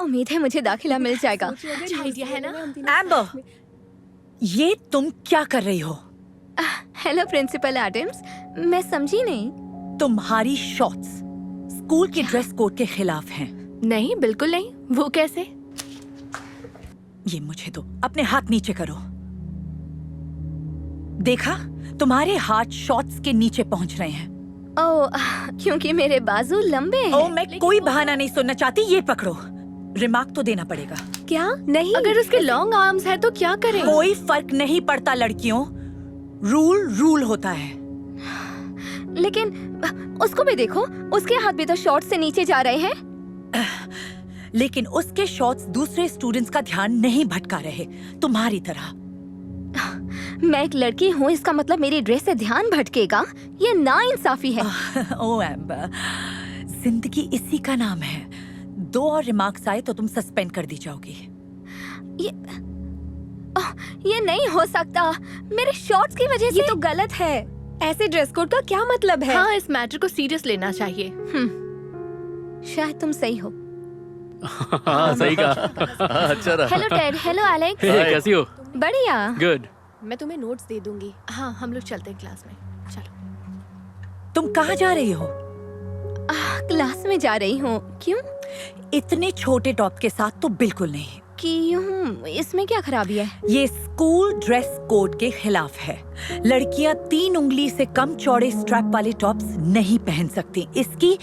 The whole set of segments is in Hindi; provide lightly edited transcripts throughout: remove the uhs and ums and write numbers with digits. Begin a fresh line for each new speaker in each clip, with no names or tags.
उम्मीद है मुझे दाखिला मिल जाएगा।
अच्छा आइडिया है ना?
एम्बर, ये तुम क्या कर रही हो?
हेलो प्रिंसिपल एडम्स, मैं समझी नहीं।
तुम्हारी शॉर्ट्स स्कूल के ड्रेस कोड के खिलाफ हैं।
नहीं, बिल्कुल नहीं। वो कैसे?
ये मुझे दो, अपने हाथ नीचे करो। देखा, तुम्हारे हाथ शॉर्ट्स के नीचे पहुंच रहे हैं।
ओह, क्योंकि मेरे बाजू लंबे हैं।
ओ, मैं कोई बहाना नहीं सुनना चाहती, ये पकड़ो। रिमार्क तो देना पड़ेगा।
क्या? नहीं, अगर उसके लॉन्ग आर्म्स है तो क्या करें?
कोई फर्क नहीं पड़ता लड़कियों, रूल रूल होता है।
लेकिन उसको भी देखो, उसके हाथ भी तो शॉर्ट से नीचे जा रहे हैं।
लेकिन उसके शॉर्ट्स दूसरे स्टूडेंट्स का ध्यान नहीं भटका रहे, तुम्हारी तरह।
मैं एक लड़की हूँ, इसका मतलब मेरी ड्रेस से ध्यान भटकेगा? ये नाइंसाफी है।
ओ एम्बर, जिंदगी इसी का नाम है। 2 और रिमार्क्स आए तो तुम सस्पेंड कर दी जाओगी।
ये नहीं हो सकता, मेरे शॉर्ट्स की वजह से।
ये तो गलत है। ऐसे ड्रेस कोड का क्या मतलब है?
हाँ, इस मैटर को सीरियस लेना चाहिए।
शायद तुम सही हो।
हाँ, सही कहा। अच्छा रहा।
Hello Ted, hello Alex.
Hey, कैसी हो?
बढ़िया।
गुड।
मैं तुम्हें नोट्स दे दूंगी।
हाँ, हम लोग चलते हैं क्लास में। चलो।
तुम कहाँ जा रही हो?
क्लास में जा रही हूँ। क्यों?
इतने छोटे टॉप के साथ तो बिल्कुल नहीं।
क्यों? इसमें क्या खराबी है?
ये स्कूल ड्रेस कोड के खिलाफ है। लड़कियां 3 उंगली से कम चौड़े स्ट्रैप वाले टॉप्स नहीं पहन सकती, इसकी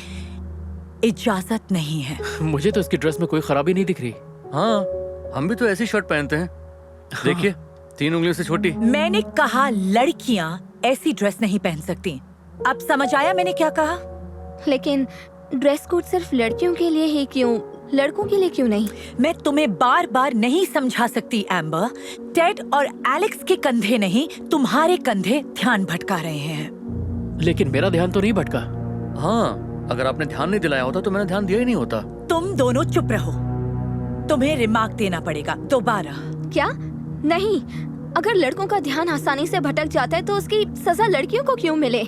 इजाजत नहीं है।
मुझे तो इसकी ड्रेस में कोई खराबी नहीं दिख रही।
हाँ, हम भी तो ऐसी शर्ट पहनते हैं। देखिए, 3 उंगलियों से छोटी।
मैंने कहा लड़कियां ऐसी ड्रेस नहीं पहन सकती। अब समझ आया मैंने क्या कहा?
लेकिन ड्रेस कोड सिर्फ लड़कियों के लिए ही क्यों, लड़कों के लिए क्यों नहीं?
मैं तुम्हें बार बार नहीं समझा सकती एम्बर। टेड और एलेक्स के कंधे नहीं, तुम्हारे कंधे ध्यान भटका रहे हैं।
लेकिन मेरा ध्यान तो नहीं भटका।
हाँ, अगर आपने ध्यान नहीं दिलाया होता तो मैंने ध्यान दिया ही नहीं होता।
तुम दोनों चुप रहो, तुम्हें रिमार्क देना पड़ेगा दोबारा।
क्या? नहीं, अगर लड़कों का ध्यान आसानी से भटक जाता है तो उसकी सजा लड़कियों को क्यों मिले?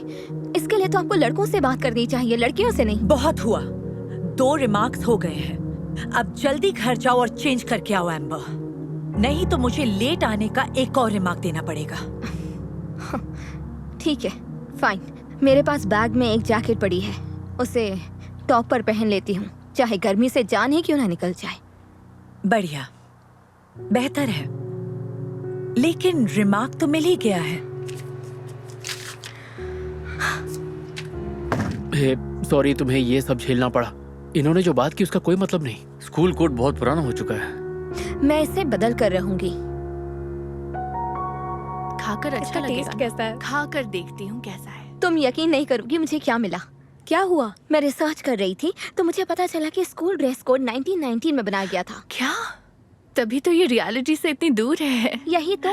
इसके लिए तो आपको लड़कों से बात करनी चाहिए, लड़कियों से नहीं।
बहुत हुआ, 2 रिमार्क्स हो गए हैं। अब जल्दी घर जाओ और चेंज करके आओ एम्बर, नहीं तो मुझे लेट आने का एक और रिमार्क देना पड़ेगा।
ठीक है, फाइन। मेरे पास बैग में एक जैकेट पड़ी है, उसे टॉप पर पहन लेती हूँ, चाहे गर्मी से जान ही क्यों ना निकल जाए।
बढ़िया, बेहतर है। लेकिन रिमार्क तो मिल ही गया है।
सॉरी, तुम्हें ये सब झेलना पड़ा। इन्होंने जो बात की उसका कोई मतलब नहीं।
स्कूल कोड बहुत पुराना हो चुका है।
मैं इसे बदल कर रहूंगी।
खाकर अच्छा
इसका
लगेगा
टेस्ट
ना?
कैसा है?
खाकर देखती हूँ कैसा है।
तुम यकीन नहीं करोगी मुझे क्या मिला।
क्या हुआ?
मैं रिसर्च कर रही थी तो मुझे पता चला कि स्कूल ड्रेस कोड 1919 में बनाया गया था।
क्या? तभी तो ये रियलिटी से इतनी दूर है।
यही तो।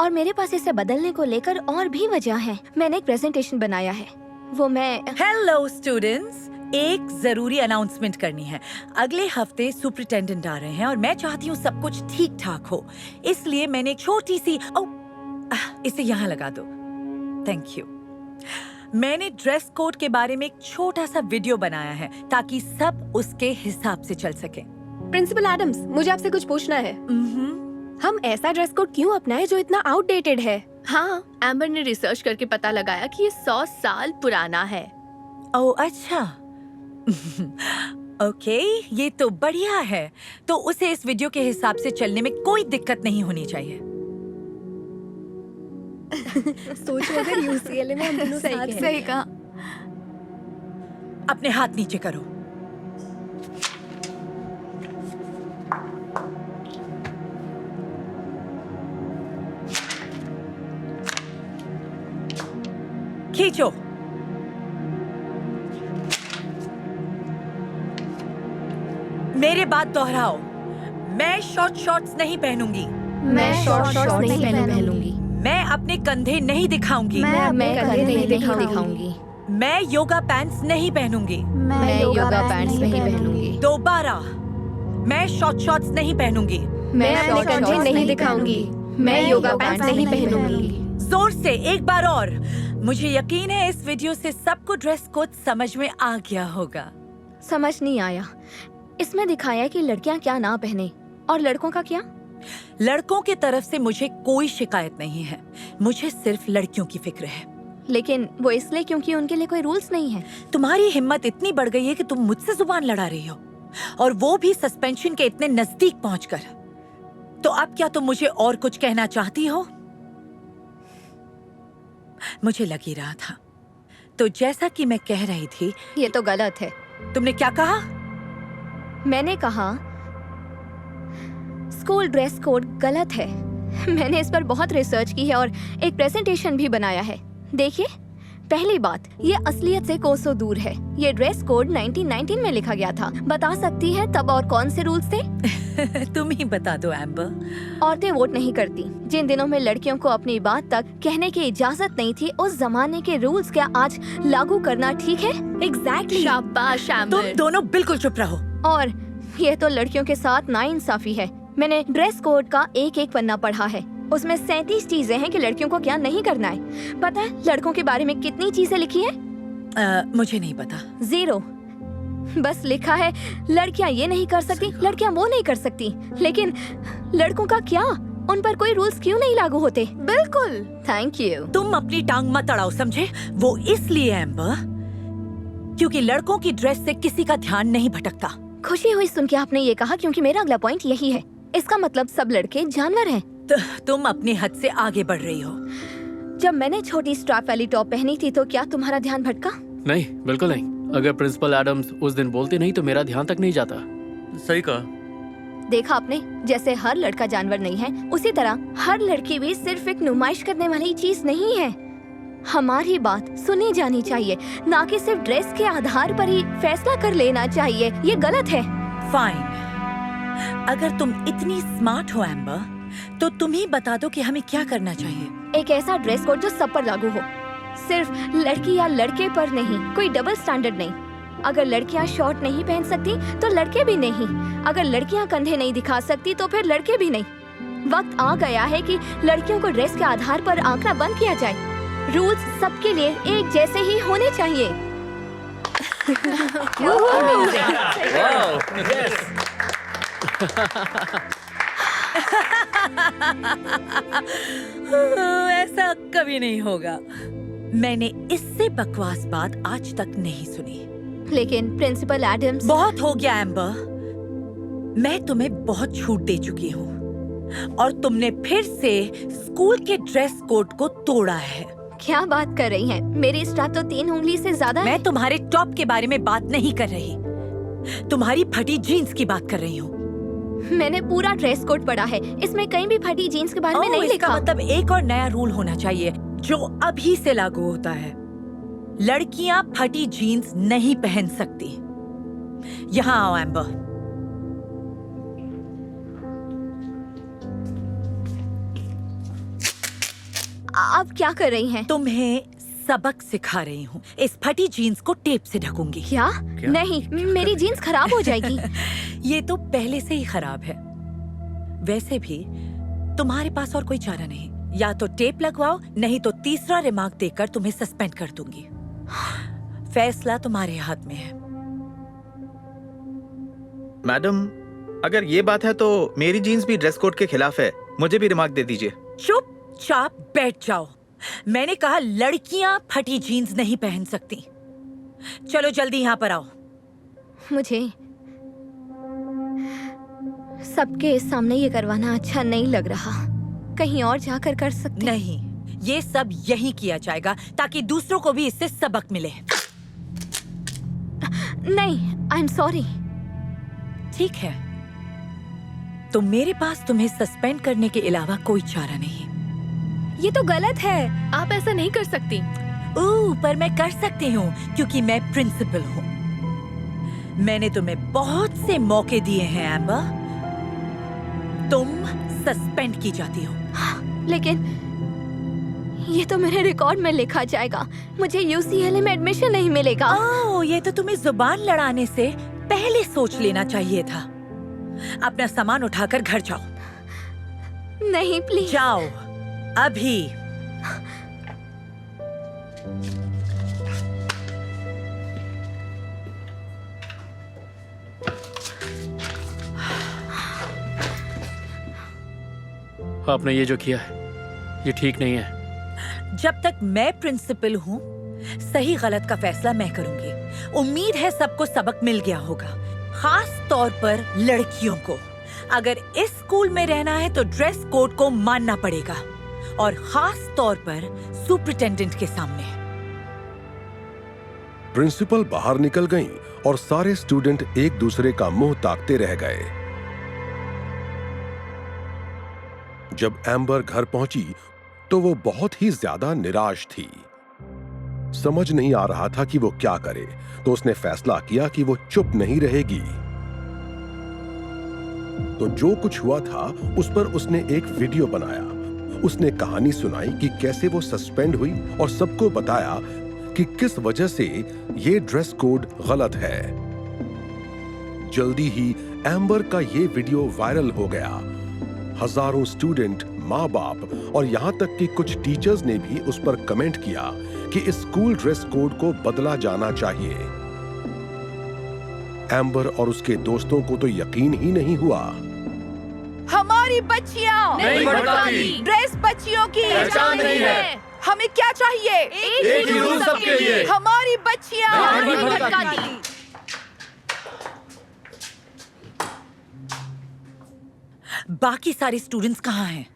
और मेरे पास इसे बदलने को लेकर और भी वजह है। मैंने एक प्रेजेंटेशन बनाया है, वो मैं।
हेलो स्टूडेंट्स, एक जरूरी अनाउंसमेंट करनी है। अगले हफ्ते सुपरिटेंडेंट आ रहे हैं और मैं चाहती हूँ सब कुछ ठीक ठाक हो, इसलिए मैंने एक छोटी सी इसे यहाँ लगा दो। Thank you. मैंने ड्रेस कोड के बारे में एक छोटा सा वीडियो बनाया है ताकि सब उसके हिसाब से चल सके।
प्रिंसिपल एडम्स, मुझे आपसे कुछ पूछना है। हम ऐसा ड्रेस कोड क्यों अपनाएं जो इतना आउटडेटेड है?
हाँ, एम्बर ने रिसर्च करके पता लगाया कि ये 100 साल पुराना है।
ओह अच्छा। ओके, ये तो बढ़िया है। तो उसे इस वीडियो के हिसाब से चलने में कोई दिक्कत नहीं होनी चाहिए।
सोचो अगर यूसीएलए में हम दोनों साथ हैं।
सही कहा।
अपने हाथ नीचे करो। खींचो। मेरे बात दोहराओ। मैं शॉर्ट्स नहीं पहनूंगी।
मैं शॉर्ट्स नहीं पहनूंगी।
मैं अपने कंधे नहीं दिखाऊंगी।
मैं
कंधे नहीं
दिखाऊंगी।
मैं योगा पैंट्स नहीं पहनूंगी।
मैं योगा पैंट्स नहीं पहनूंगी।
दोबारा, मैं शॉर्ट्स नहीं पहनूंगी।
मैं
अपने कंधे नहीं दिखाऊंगी। मैं योगा पैंट्स नहीं पहनूंगी।
जोर से एक बार और। मुझे यकीन है इस वीडियो से सबको ड्रेस कोड समझ में आ गया होगा।
समझ नहीं आया। इसमें दिखाया है कि लड़कियां क्या ना पहने और लड़कों का क्या।
लड़कों की तरफ से मुझे कोई शिकायत नहीं है, मुझे सिर्फ लड़कियों की फिक्र है।
लेकिन वो इसलिए क्योंकि उनके लिए कोई रूल्स नहीं है।
तुम्हारी हिम्मत इतनी बढ़ गई है कि तुम मुझसे जुबान लड़ा रही हो, और वो भी सस्पेंशन के इतने नजदीक पहुंचकर। तो अब क्या तुम मुझे और कुछ कहना चाहती हो? मुझे लग ही रहा था। तो जैसा कि मैं कह रही थी,
ये तो गलत है।
तुमने क्या कहा?
मैंने कहा स्कूल ड्रेस कोड गलत है। मैंने इस पर बहुत रिसर्च की है और एक प्रेजेंटेशन भी बनाया है। देखिए, पहली बात, ये असलियत से कोसों दूर है। ये ड्रेस कोड 1919 में लिखा गया था। बता सकती है तब और कौन से रूल्स थे?
तुम ही बता दो एम्बर।
औरतें वोट नहीं करती। जिन दिनों में लड़कियों को अपनी बात तक कहने की इजाजत नहीं थी, उस जमाने के रूल्स क्या आज लागू करना ठीक है?
एग्जैक्टली।
शाबाश
तुम
एम्बर।
दोनों बिल्कुल चुप रहो।
और ये तो लड़कियों के साथ नाइंसाफी है। मैंने ड्रेस कोड का एक एक पन्ना पढ़ा है। उसमें 37 चीजें हैं कि लड़कियों को क्या नहीं करना है। पता है लड़कों के बारे में कितनी चीजें लिखी है?
मुझे नहीं पता।
0। बस लिखा है लड़कियां ये नहीं कर सकती, लड़कियां वो नहीं कर सकती। लेकिन लड़कों का क्या? उन पर कोई रूल्स क्यों नहीं लागू होते?
बिल्कुल।
Thank you.
तुम अपनी टांग मत अड़ाओ, समझे? वो इसलिए एम्बर क्योंकि लड़कों की ड्रेस से किसी का ध्यान नहीं भटकता।
खुशी हुई सुन के आपने ये कहा, क्योंकि मेरा अगला पॉइंट यही है। इसका मतलब सब लड़के जानवर हैं।
तुम अपनी हद से आगे बढ़ रही हो।
जब मैंने छोटी स्ट्रैप वाली टॉप पहनी थी तो क्या तुम्हारा ध्यान भटका?
नहीं, बिल्कुल नहीं। अगर प्रिंसिपल एडम्स उस दिन बोलती नहीं तो मेरा ध्यान तक नहीं जाता।
सही कहा।
देखा आपने, जैसे हर लड़का जानवर नहीं है, उसी तरह हर लड़की भी सिर्फ एक नुमाइश करने वाली चीज नहीं है। हमारी बात सुनी जानी चाहिए, ना कि सिर्फ ड्रेस के आधार पर ही फैसला कर लेना चाहिए। ये गलत है।
फाइन, अगर तुम इतनी स्मार्ट हो एम्बर, तो तुम ही बता दो कि हमें क्या करना चाहिए।
एक ऐसा ड्रेस कोड जो सब पर लागू हो, सिर्फ लड़की या लड़के पर नहीं। कोई डबल स्टैंडर्ड नहीं। अगर लड़कियां शॉर्ट नहीं पहन सकती तो लड़के भी नहीं। अगर लड़कियां कंधे नहीं दिखा सकती तो फिर लड़के भी नहीं। वक्त आ गया है कि लड़कियों को ड्रेस के आधार पर आंकना बंद किया जाए। रूल्स सबके लिए एक जैसे ही होने चाहिए।
ऐसा कभी नहीं होगा। मैंने इससे बकवास बात आज तक नहीं सुनी।
लेकिन प्रिंसिपल एडम्स।
बहुत हो गया एम्बर, मैं तुम्हें बहुत छूट दे चुकी हूँ और तुमने फिर से स्कूल के ड्रेस कोड को तोड़ा है।
क्या बात कर रही हैं? मेरी स्ट्रैप तो 3 उंगली से ज्यादा है।
मैं तुम्हारे टॉप के बारे में बात नहीं कर रही, तुम्हारी फटी जीन्स की बात कर रही हूँ।
मैंने पूरा ड्रेस कोड पढ़ा है, इसमें कहीं भी फटी जीन्स के बारे में नहीं
इसका
लिखा।
मतलब एक और नया रूल होना चाहिए जो अभी से लागू होता है। लड़कियां फटी जीन्स नहीं पहन सकती। यहाँ आओ एम्बर।
आप क्या कर रही हैं?
तुम्हें सबक सिखा रही हूँ। इस फटी जीन्स को टेप से ढकूंगी।
क्या? नहीं, मेरी जीन्स खराब हो जाएगी।
ये तो पहले से ही खराब है। वैसे भी तुम्हारे पास और कोई चारा नहीं। या तो टेप लगवाओ, नहीं तो तीसरा रिमार्क देकर तुम्हें सस्पेंड कर दूंगी। फैसला तुम्हारे हाथ में है।
मैडम, अगर ये बात है तो मेरी जीन्स भी ड्रेस कोड के खिलाफ है। मुझे भी रिमार्क दे दीजिए।
चुपचाप बैठ जाओ। मैंने कहा लड़कियां फटी जीन्स नहीं पहन सकती। चलो जल्दी यहाँ पर आओ।
मुझे सबके सामने ये करवाना अच्छा नहीं लग रहा। कहीं और जाकर कर सकते।
नहीं, ये सब यही किया जाएगा ताकि दूसरों को भी इससे सबक मिले।
नहीं, आई एम सॉरी।
ठीक है, तो मेरे पास तुम्हें सस्पेंड करने के अलावा कोई चारा नहीं।
ये तो गलत है।
आप ऐसा नहीं कर सकती।
पर मैं कर सकती हूँ क्योंकि मैं प्रिंसिपल हूँ। मैंने तुम्हें बहुत से मौके दिए हैं एम्बर। तुम सस्पेंड की जाती हो।
लेकिन ये तो मेरे रिकॉर्ड में लिखा जाएगा। मुझे UCLA में एडमिशन नहीं मिलेगा।
ये तो तुम्हें जुबान लड़ाने से पहले सोच लेना चाहिए था। अपना सामान उठाकर घर जाओ।
नहीं, प्लीज।
जाओ अभी।
आपने ये जो किया है ये ठीक नहीं है।
जब तक मैं प्रिंसिपल हूँ, सही गलत का फैसला मैं करूंगी। उम्मीद है सबको सबक मिल गया होगा, खास तौर पर लड़कियों को। अगर इस स्कूल में रहना है तो ड्रेस कोड को मानना पड़ेगा, और खास तौर पर सुपरिटेंडेंट के सामने।
प्रिंसिपल बाहर निकल गईं और सारे स्टूडेंट एक दूसरे का मुंह ताकते रह गए। जब एम्बर घर पहुंची तो वो बहुत ही ज्यादा निराश थी। समझ नहीं आ रहा था कि वो क्या करे, तो उसने फैसला किया कि वो चुप नहीं रहेगी। तो जो कुछ हुआ था उस पर उसने एक वीडियो बनाया। उसने कहानी सुनाई कि कैसे वो सस्पेंड हुई और सबको बताया कि किस वजह से ये ड्रेस कोड गलत है। जल्दी ही एम्बर का ये वीडियो वायरल हो गया। हजारों स्टूडेंट, माँ बाप और यहाँ तक कि कुछ टीचर्स ने भी उस पर कमेंट किया कि इस स्कूल ड्रेस कोड को बदला जाना चाहिए। एम्बर और उसके दोस्तों को तो यकीन ही नहीं हुआ।
हमारी बच्चियां
नहीं भड़काती।
ड्रेस बच्चियों की
पहचान नहीं है।
हमें क्या चाहिए?
एक ही रूल सबके लिए।
हमारी बच्चियां
नहीं भड़काती।
बाकी सारे स्टूडेंट्स कहाँ हैं?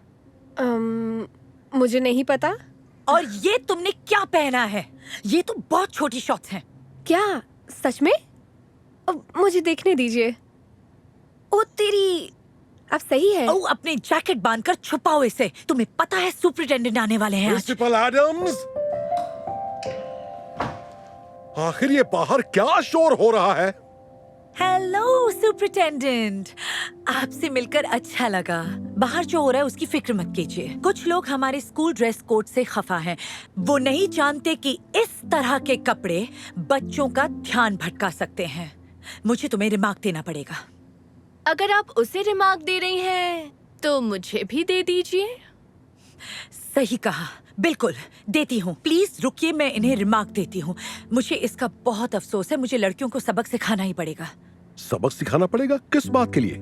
मुझे नहीं पता।
और ये तुमने क्या पहना है? ये तो बहुत छोटी शॉर्ट्स हैं।
क्या सच में? मुझे देखने दीजिए। ओ तेरी, अब सही है।
ओ, अपने जैकेट बांधकर छुपाओ इसे। तुम्हें पता है सुपरिटेंडेंट आने वाले हैं आज।
प्रिंसिपल एडम्स, आखिर ये बाहर क्या शोर हो रहा है?
हेलो सुपरिटेंडेंट, आपसे मिलकर अच्छा लगा। बाहर जो हो रहा है उसकी फिक्र मत कीजिए। कुछ लोग हमारे स्कूल ड्रेस कोड से खफा हैं। वो नहीं जानते कि इस तरह के कपड़े बच्चों का ध्यान भटका सकते हैं। मुझे तुम्हें रिमार्क देना पड़ेगा।
अगर आप उसे रिमार्क दे रही हैं तो मुझे भी दे दीजिए।
सही कहा, बिल्कुल देती हूँ। प्लीज रुकिए, मैं इन्हें रिमार्क देती हूँ। मुझे इसका बहुत अफसोस है, मुझे लड़कियों को सबक सिखाना ही पड़ेगा।
सबक सिखाना पड़ेगा? किस बात के लिए?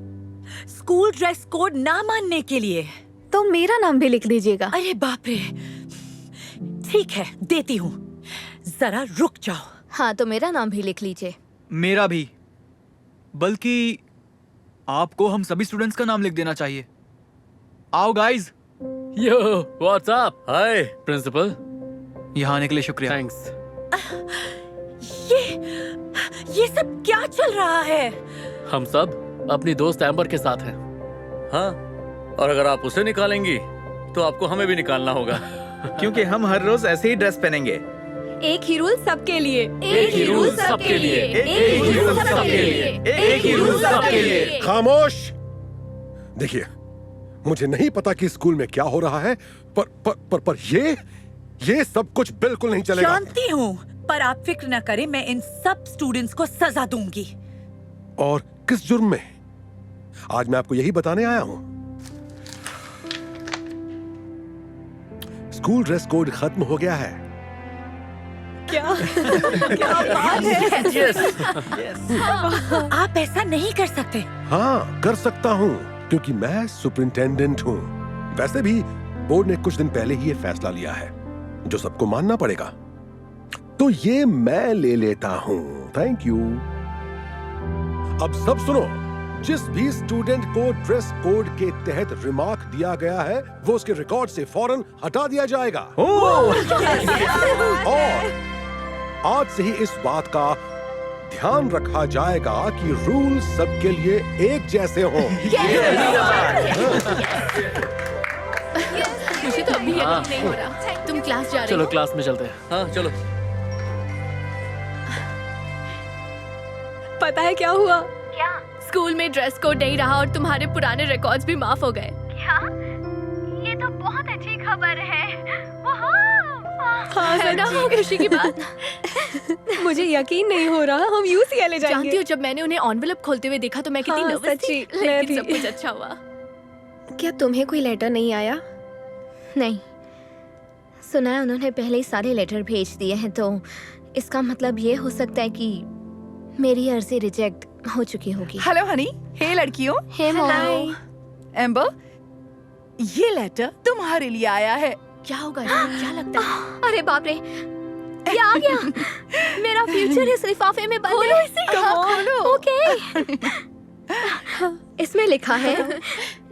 स्कूल ड्रेस कोड ना मानने के लिए।
तो मेरा नाम भी लिख दीजिएगा।
अरे बाप रे, ठीक है देती हूँ, जरा रुक जाओ।
हाँ, तो मेरा नाम भी लिख लीजिए।
मेरा भी, बल्कि आपको हम सभी स्टूडेंट्स का नाम लिख देना चाहिए। आओ गाइस।
यो, व्हाट्स अप?
हाय।
प्रिंसिपल,
यहाँ आने के लिए शुक्रिया।
थैंक्स।
ये सब क्या चल रहा है?
हम सब अपनी दोस्त एम्बर के साथ हैं।
हाँ, और अगर आप उसे निकालेंगी तो आपको हमें भी निकालना होगा।
क्योंकि हम हर रोज ऐसे ही ड्रेस पहनेंगे।
एक ही रूल सबके लिए।
एक ही रूल सबके लिए।
एक ही रूल सबके लिए। एक ही रूल सबके लिए।
खामोश। देखिए, मुझे नहीं पता कि स्कूल में क्या हो रहा है, पर ये सब कुछ बिल्कुल नहीं चलेगा।
जानती हूँ, पर आप फिक्र न करें, मैं इन सब स्टूडेंट्स को सजा दूंगी।
और किस जुर्म में? आज मैं आपको यही बताने आया हूँ। स्कूल ड्रेस कोड खत्म हो गया है।
क्या बात है? आप ऐसा नहीं कर सकते।
हाँ, कर सकता हूँ, क्योंकि मैं सुपरिटेंडेंट हूँ। वैसे भी बोर्ड ने कुछ दिन पहले ही ये फैसला लिया है, जो सबको मानना पड़ेगा। तो ये मैं ले लेता हूँ। Thank you. अब सब सुनो, जिस भी स्टूडेंट को ड्रेस कोड के तहत रिमार्क दिया गया है, वो उसके रिकॉर्ड से फौरन हटा दिया जाएगा। और आज से ही इस बात का ध्यान रखा जाएगा कि रूल सबके लिए एक जैसे हों।
मुझे तो अभी यकीन नहीं हो रहा। तुम क्लास जा रहे
चलो
हो?
क्लास में चलते हैं।
हाँ चलो।
पता है क्या हुआ?
स्कूल में ड्रेस कोड नहीं रहा और तुम्हारे पुराने रिकॉर्ड्स भी माफ हो गए।
ये तो बहुत अच्छी खबर है।
हाँ,
है ना खुशी की बात।
मुझे यकीन नहीं हो रहा, हम UCLA
जानती
जाएंगे।
हो, जब मैंने उन्हें एनवेलप खोलते हुए देखा तो मैं कितनी
हाँ,
नर्वस थी,
सच्ची, मैं
लेकिन
भी।
सब कुछ अच्छा हुआ।
क्या तुम्हें कोई लेटर नहीं आया?
नहीं, सुना है उन्होंने पहले ही सारे लेटर भेज दिए हैं, तो इसका मतलब ये हो सकता है कि मेरी अर्जी रिजेक्ट हो चुकी होगी।
Hello honey. हे लड़कियों।
Hey mom.
एम्बर,
ये लेटर तुम्हारे लिए आया है।
क्या होगा इसमें? क्या लगता है?
अरे बाप रे, ये आ गया। मेरा फ्यूचर इस लिफाफे में बंद है। ओके। इसमें लिखा है,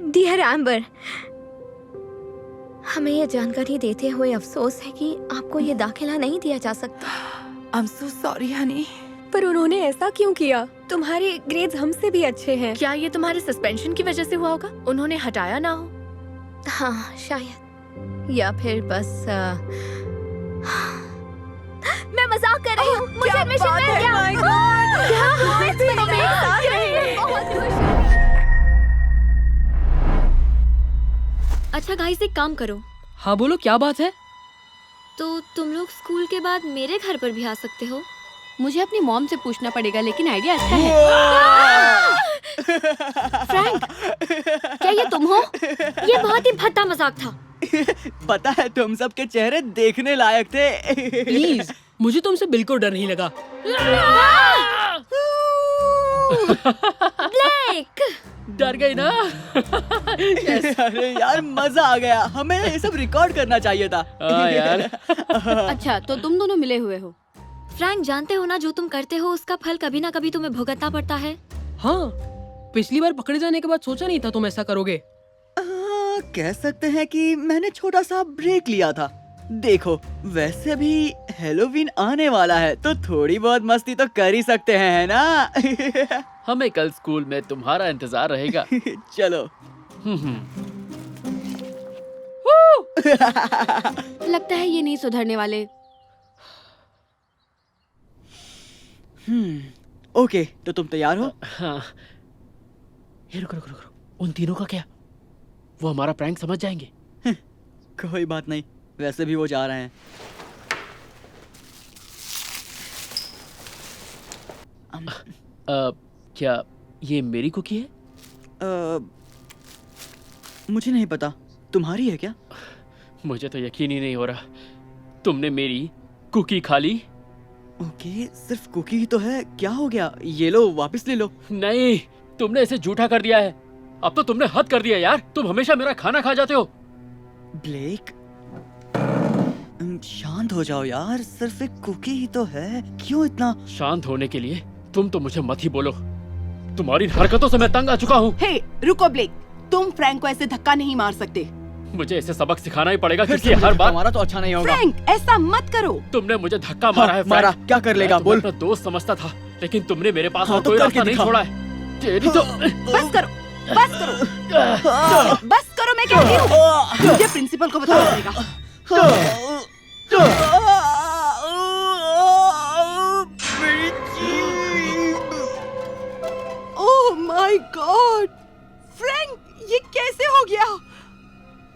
डियर एम्बर, हमें ये जानकारी देते हुए अफसोस है कि आपको ये दाखिला नहीं दिया जा सकता।
I am so sorry Honey.
पर उन्होंने ऐसा क्यों किया? तुम्हारे ग्रेड्स हमसे भी अच्छे हैं।
क्या ये तुम्हारे सस्पेंशन की वजह से हुआ होगा? उन्होंने हटाया ना हो?
हाँ शायद, या फिर बस मैं मजाक कर रही हूँ। मुझे एडमिशन मिल गया। क्या हुआ इसमें? बहुत खुश हूँ।
अच्छा गाइस, एक काम करो,
हाँ बोलो, क्या बात है?
तो तुम लोग स्कूल के बाद मेरे घर पर भी आ सकते हो। मुझे अपनी मॉम से पूछना पड़ेगा, लेकिन आइडिया अच्छा है। फ्रैंक, क्या ये तुम हो? ये बहुत ही भद्दा मजाक था।
पता है तुम सबके चेहरे देखने लायक थे।
प्लीज, मुझे तुमसे बिल्कुल डर नहीं लगा।
ब्लेक,
डर गई ना?
अरे यार मजा आ गया, हमें ये सब रिकॉर्ड करना चाहिए था।
हाँ यार।
अच्छा तो तुम दोनों मिले हुए हो। फ्रैंक, जानते हो ना, जो तुम करते हो उसका फल कभी ना कभी तुम्हें भुगतना पड़ता है।
हाँ, पिछली बार पकड़े जाने के बाद सोचा नहीं था तुम ऐसा करोगे।
कह सकते हैं कि मैंने छोटा सा ब्रेक लिया था। देखो, वैसे भी हेलोवीन आने वाला है, तो थोड़ी बहुत मस्ती तो कर ही सकते हैं, है ना?
हमें कल स्कूल में तुम्हारा इंतजार रहेगा।
चलो।
लगता है ये नहीं सुधरने वाले।
ओके, तो तुम तैयार हो?
हाँ। ये रुको रुको रुको, उन तीनों का क्या? वो हमारा प्रैंक समझ जाएंगे।
कोई बात नहीं, वैसे भी वो जा रहे हैं।
क्या ये मेरी कुकी है?
मुझे नहीं पता, तुम्हारी है क्या?
मुझे तो यकीन ही नहीं हो रहा, तुमने मेरी कुकी खा ली।
ओके, सिर्फ कुकी ही तो है, क्या हो गया? ये लो, वापस ले लो।
नहीं, तुमने इसे झूठा कर दिया है। अब तो तुमने हद कर दिया यार, तुम हमेशा मेरा खाना खा जाते हो।
ब्लेक, शांत हो जाओ यार, सिर्फ एक कुकी ही तो है, क्यों इतना?
शांत होने के लिए तुम तो मुझे मत ही बोलो, तुम्हारी हरकतों से मैं तंग आ चुका हूँ।
हे, रुको ब्लेक, तुम फ्रैंक को ऐसे धक्का नहीं मार सकते।
मुझे इसे सबक सिखाना ही पड़ेगा, क्योंकि हर बार
हमारा तो अच्छा नहीं होगा।
फ्रैंक, ऐसा मत करो।
तुमने मुझे धक्का मारा है।
मारा, क्या कर लेगा? बोल।
अपना दोस्त समझता था, लेकिन तुमने मेरे पास
हाँ,
और
तो
कोई
करके
रास्ता नहीं
दिखा।
छोड़ा है। तेरी तो
बस करो, बस करो, बस करो, मैं कहती हूँ। मुझे प्रिंसिपल को बताना पड़ेगा। ओह माय गॉड, फ्रैंक, ये कैसे हो गया?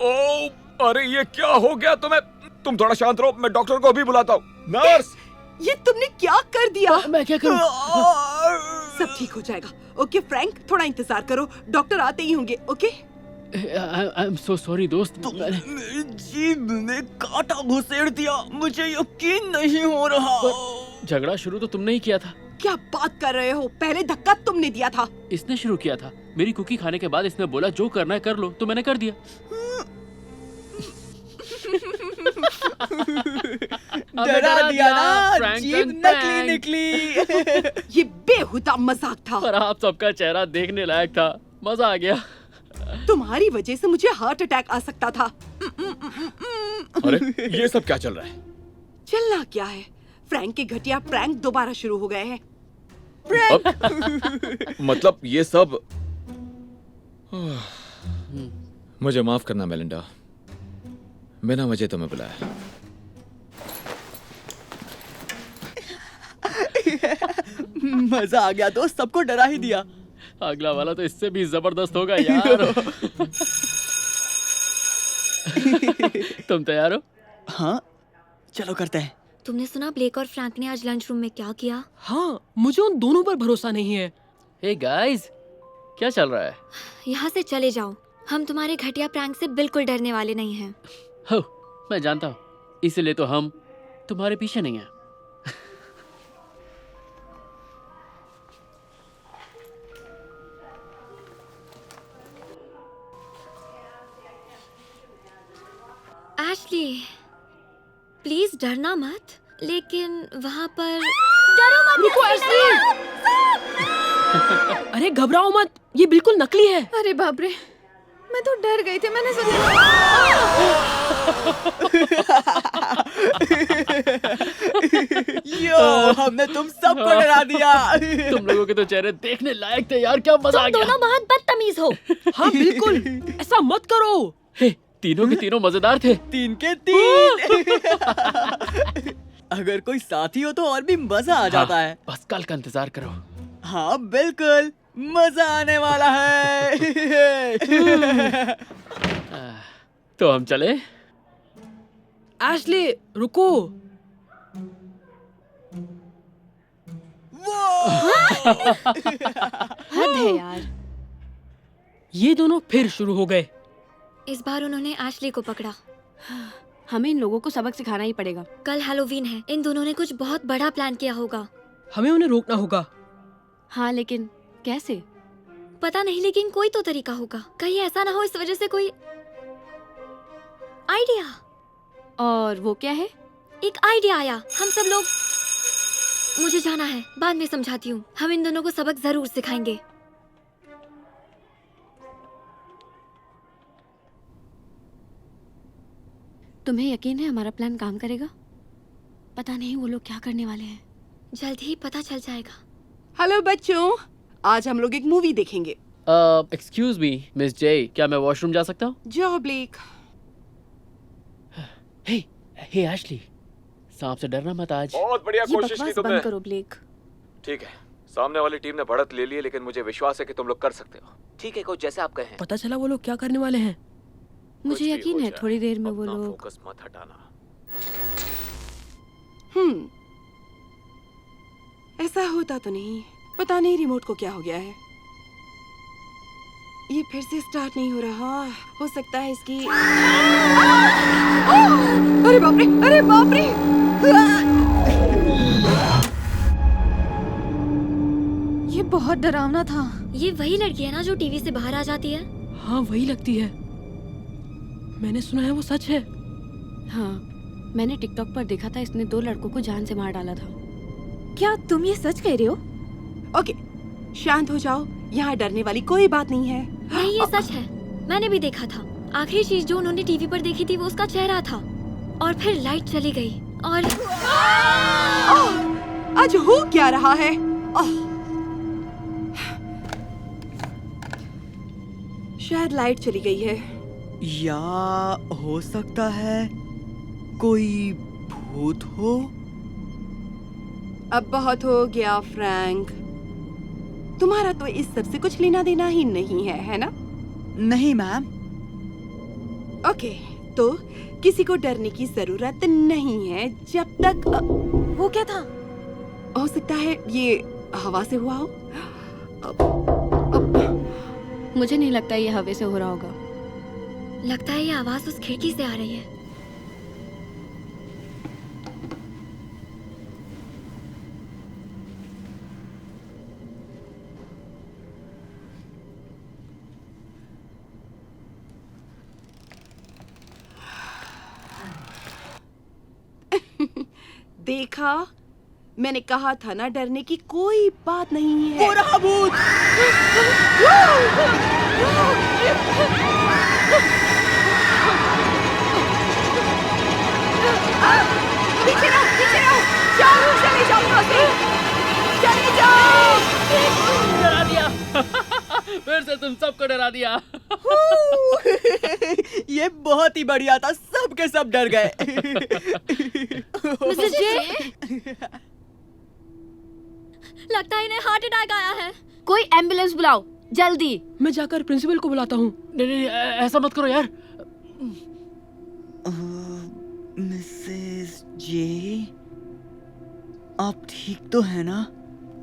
ओह, अरे ये क्या हो गया तुम्हें? तुम थोड़ा शांत रहो, मैं डॉक्टर को अभी बुलाता हूँ। नर्स,
ये तुमने क्या कर दिया?
मैं क्या करूं?
सब ठीक हो जाएगा। ओके फ्रैंक, थोड़ा इंतजार करो, डॉक्टर आते ही होंगे। Okay?
I am so sorry दोस्त।
मेरी जीभ में कांटा घुसेड़ दिया, मुझे यकीन नहीं हो रहा।
झगड़ा शुरू तो तुमने ही किया था।
क्या बात कर रहे हो? पहले धक्का तुमने दिया था।
इसने शुरू किया था। मेरी कुकी खाने के बाद इसने बोला जो करना है कर लो, तो मैंने कर दिया।
डरा दिया ना,
फ्रैंक
जीभ
एंड
नकली
फ्रैंक।
निकली।
ये बेहुदा मजाक था।
पर आप सबका चेहरा देखने लायक था, मजा आ गया।
तुम्हारी वजह से मुझे हार्ट अटैक आ सकता था।
अरे ये सब क्या चल रहा है?
चलना क्या है, फ्रैंक के घटिया प्रैंक दोबारा शुरू हो गए हैं।
मतलब ये सब। मुझे माफ करना मेलिंडा, बिना वजह तुम्हें बुलाया।
मजा आ गया दोस्त, सबको डरा ही दिया।
अगला वाला तो इससे भी जबरदस्त होगा यार। तुम तैयार हो?
हाँ, चलो करते हैं।
तुमने सुना ब्लेक और फ्रैंक ने आज लंच रूम में क्या किया?
हाँ, मुझे उन दोनों पर भरोसा नहीं है।
हे गाइस, क्या चल रहा है?
यहाँ से चले जाओ, हम तुम्हारे घटिया प्रैंक से बिल्कुल डरने वाले नहीं हैं।
हो, मैं जानता हूँ, इसलिए तो हम तुम्हारे पीछे नहीं हैं।
एशली, प्लीज डरना मत, लेकिन वहाँ पर
डरो मत।
रुको एशली! अरे घबराओ मत, ये बिल्कुल नकली है।
अरे बाप रे, मैं तो डर गई थी। मैंने सोचा
यो, हमने तुम सबको डरा दिया।
तुम लोगों के तो चेहरे देखने लायक थे यार, क्या मजा आ
तुम
गया।
दोनों बहुत बदतमीज हो।
हाँ बिल्कुल, ऐसा मत करो।
हे, तीनों के तीनों मजेदार थे।
3 के 3। अगर कोई साथी हो तो और भी मजा आ जाता है।
बस कल का इंतजार करो।
हाँ बिल्कुल, मजा आने वाला है।
तो हम चले।
एशली रुको।
हद है यार।
ये दोनों फिर शुरू हो गए।
इस बार उन्होंने एशली को पकड़ा।
हमें इन लोगों को सबक सिखाना ही पड़ेगा।
कल हैलोवीन है, इन दोनों ने कुछ बहुत बड़ा प्लान किया होगा।
हमें उन्हें रोकना होगा।
हाँ लेकिन कैसे?
पता नहीं, लेकिन कोई तो तरीका होगा। कहीं ऐसा ना हो इस वजह से कोई आइडिया।
और वो क्या है?
एक आइडिया आया। हम सब लोग, मुझे जाना है, बाद में समझाती हूँ। हम इन दोनों को सबक जरूर सिखाएंगे।
तुम्हें यकीन है हमारा प्लान काम करेगा? पता नहीं वो लोग क्या करने वाले हैं।
जल्द ही पता चल जाएगा।
हेलो बच्चों, आज हम लोग एक मूवी देखेंगे।
एक्सक्यूज मी मिस जे, क्या मैं वॉशरूम जा सकता हूँ?
जाओ ब्लेक।
हे हे एशली, सांप से डरना मत आज।
बहुत बढ़िया
ये
कोशिश की
बकवास
तुमने।
बंद करो ब्लेक।
ठीक है, सामने वाली टीम ने बढ़त ले ली है, लेकिन मुझे विश्वास है कि तुम लोग कर सकते हो।
ठीक है कोच, जैसे आप कहें।
पता चला वो लोग क्या करने वाले हैं।
मुझे यकीन है थोड़ी देर में वो लोग।
फोकस मत हटाना।
ऐसा होता तो नहीं। पता नहीं रिमोट को क्या हो गया है। ये फिर से स्टार्ट नहीं हो रहा। हो सकता है इसकी। अरे बाप रे, अरे बाप रे।
ये बहुत डरावना था।
ये वही लड़की है ना जो टीवी से बाहर आ जाती है?
हाँ वही लगती है। मैंने सुना है वो सच है।
हाँ, मैंने टिकटॉक पर देखा था, इसने 2 लड़कों को जान से मार डाला था।
क्या तुम ये सच कह रहे हो?
ओके, शांत हो जाओ। यहाँ डरने वाली कोई बात नहीं है।
नहीं, ये सच है। मैंने भी देखा था। आखिरी चीज जो उन्होंने टीवी पर देखी थी वो उसका चेहरा था, और फिर लाइट चली गई और
आज हो क्या रहा है? शायद लाइट चली गई है।
या हो सकता है कोई भूत हो।
अब बहुत हो गया फ्रैंक। तुम्हारा तो इस सब से कुछ लेना देना ही नहीं है, है ना?
नहीं मैम।
ओके, तो किसी को डरने की जरूरत नहीं है जब तक
वो क्या था?
हो सकता है ये हवा से हुआ हो। मुझे नहीं लगता ये हवा से हो रहा होगा।
लगता है ये आवाज उस खिड़की से आ रही है।
देखा, मैंने कहा था ना, डरने की कोई बात नहीं है।
वो रहा भूत।
पीछे रहो, जाओ, चले जाओ यहाँ से, चले जाओ।
डरा दिया। फिर से तुम सबको डरा दिया।
ये बहुत ही बढ़िया था, सब के सब डर गए।
मिसेस जे, लगता है इन्हें हार्ट अटैक आया है।
कोई एम्बुलेंस बुलाओ जल्दी।
मैं जाकर प्रिंसिपल को बुलाता हूँ।
नहीं, ऐसा मत करो यार।
मिसेस जे, आप ठीक तो है ना?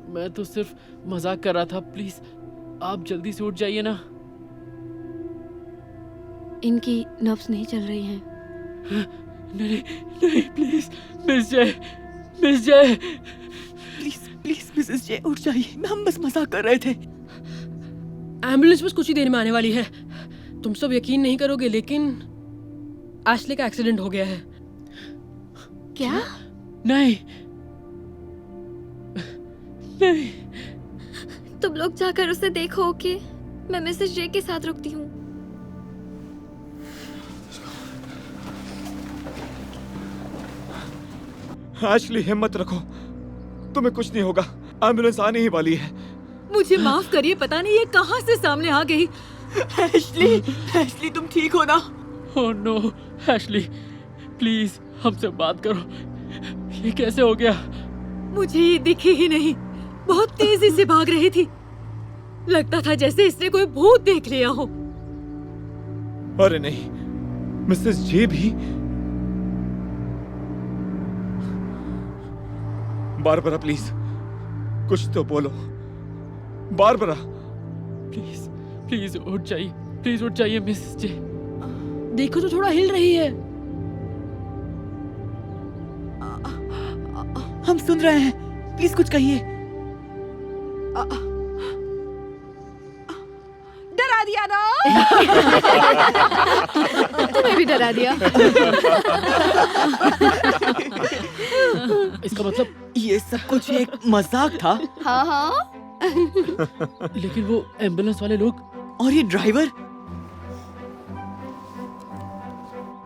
मैं तो सिर्फ मजाक कर रहा था। प्लीज आप जल्दी से उठ जाइए ना।
इनकी नर्व्स नहीं चल रही हैं।
नहीं नहीं, please miss J, miss J.
Please please Mrs J उठ जाइए, हम बस मजाक कर रहे थे।
एम्बुलेंस बस कुछ ही देर में आने वाली है। तुम सब यकीन नहीं करोगे, लेकिन एशली का एक्सीडेंट हो गया है।
क्या?
नहीं नहीं,
तुम लोग जाकर उसे देखो। ओके, मैं मिसेस जे के साथ रुकती हूँ।
एशली हिम्मत रखो, तुम्हें कुछ नहीं होगा, एम्बुलेंस आने ही वाली है।
मुझे माफ करिए, पता नहीं ये कहाँ से सामने आ गई।
एशली तुम ठीक हो ना?
ओह नो, एशली प्लीज हमसे बात करो, ये कैसे हो गया?
मुझे ये दिखी ही नहीं, बहुत तेजी से भाग रही थी, लगता था जैसे इसने कोई भूत देख लिया हो।
अरे नहीं, मिसेस जे भी। बारबरा प्लीज कुछ तो बोलो, बारबरा
प्लीज प्लीज उठ जाइए, प्लीज उठ जाइए मिसेस जे।
देखो तो थोड़ा हिल रही है।
हम सुन रहे हैं, प्लीज कुछ कहिए।
डरा दिया ना।
तुम्हें भी डरा दिया।
इसका मतलब
ये सब कुछ एक मजाक था।
हाँ हाँ।
लेकिन वो एम्बुलेंस वाले लोग
और ये ड्राइवर,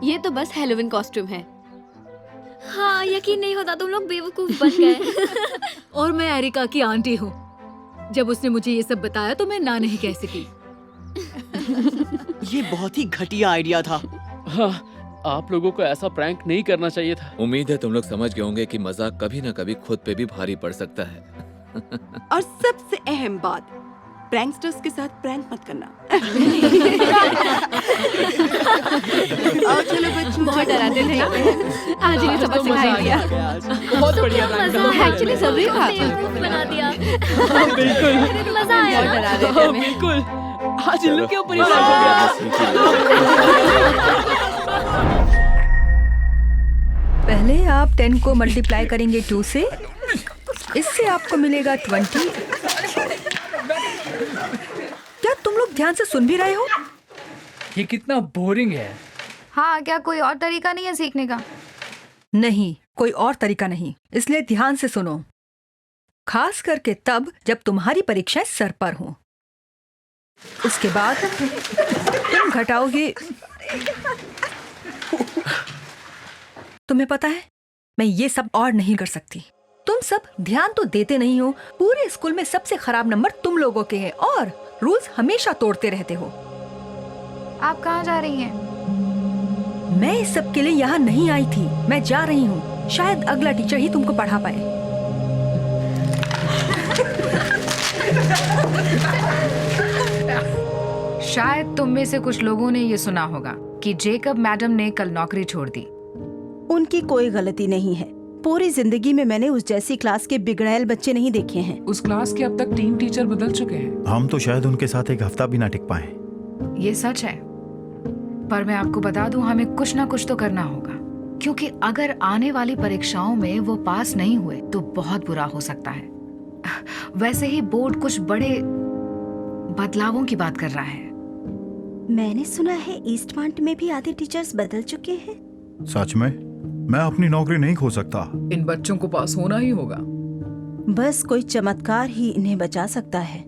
ये तो बस हैलोवीन कॉस्ट्यूम है। हाँ, यकीन नहीं होता, तुम लोग बेवकूफ बन गए।
और मैं एरिका की आंटी हूँ। जब उसने मुझे ये सब बताया तो मैं ना नहीं कह सकी।
ये बहुत ही घटिया आइडिया था।
हाँ, आप लोगों को ऐसा प्रैंक नहीं करना चाहिए था।
उम्मीद है तुम लोग समझ गए होंगे कि मजाक कभी न कभी खुद पे भी भारी पड़ सकता है।
और सबसे अहम बात, प्रैंकस्टर्स के साथ प्रैंक मत करना। और चलो बच्चों,
बहुत डराते थे। आज ये सबक सिखा दिया।
बहुत बढ़िया
एक्चुअली सभी था।
बना दिया।
बिल्कुल
मजा आया।
बहुत डरा देते हमें।
बिल्कुल, आज इन लोग के ऊपर ही
चलो,
प्रैंक हो गया।
पहले आप 10 को मल्टीप्लाई करेंगे 2 से, इससे आपको मिलेगा 20। क्या तुम लोग ध्यान से सुन भी रहे हो?
ये कितना बोरिंग है।
हाँ, क्या कोई और तरीका नहीं है सीखने का?
नहीं, कोई और तरीका नहीं, इसलिए ध्यान से सुनो। खास करके तब जब तुम्हारी परीक्षाएं सर पर हों। उसके बाद तुम घटाओगे। तुम्हें पता है, मैं ये सब और नहीं कर सकती। तुम सब ध्यान तो देते नहीं हो। पूरे स्कूल में सबसे खराब नंबर तुम लोगों के हैं और रूल्स हमेशा तोड़ते रहते हो।
आप कहाँ जा रही हैं?
मैं इस सब के लिए यहाँ नहीं आई थी। मैं जा रही हूँ। शायद अगला टीचर ही तुमको पढ़ा पाए।
शायद तुम में से कुछ लोगों ने ये सुना होगा कि जेकब मैडम ने कल नौकरी छोड़ दी।
उनकी कोई गलती नहीं है। पूरी जिंदगी में मैंने उस जैसी क्लास के बिगड़ैल बच्चे नहीं देखे हैं।
उस क्लास के अब तक 3 टीचर बदल चुके हैं।
हम तो शायद उनके साथ एक हफ्ता भी ना टिक पाए।
ये सच है, पर मैं आपको बता दूं, हमें कुछ ना कुछ तो करना होगा, क्योंकि अगर आने वाली परीक्षाओं में वो पास नहीं हुए तो बहुत बुरा हो सकता है। वैसे ही बोर्ड कुछ बड़े बदलावों की बात कर रहा है।
मैंने सुना है ईस्ट पॉइंट में भी आधे टीचर्स बदल चुके हैं।
सच में? मैं अपनी नौकरी नहीं खो सकता।
इन बच्चों को पास होना ही होगा।
बस कोई चमत्कार ही इन्हें बचा सकता है।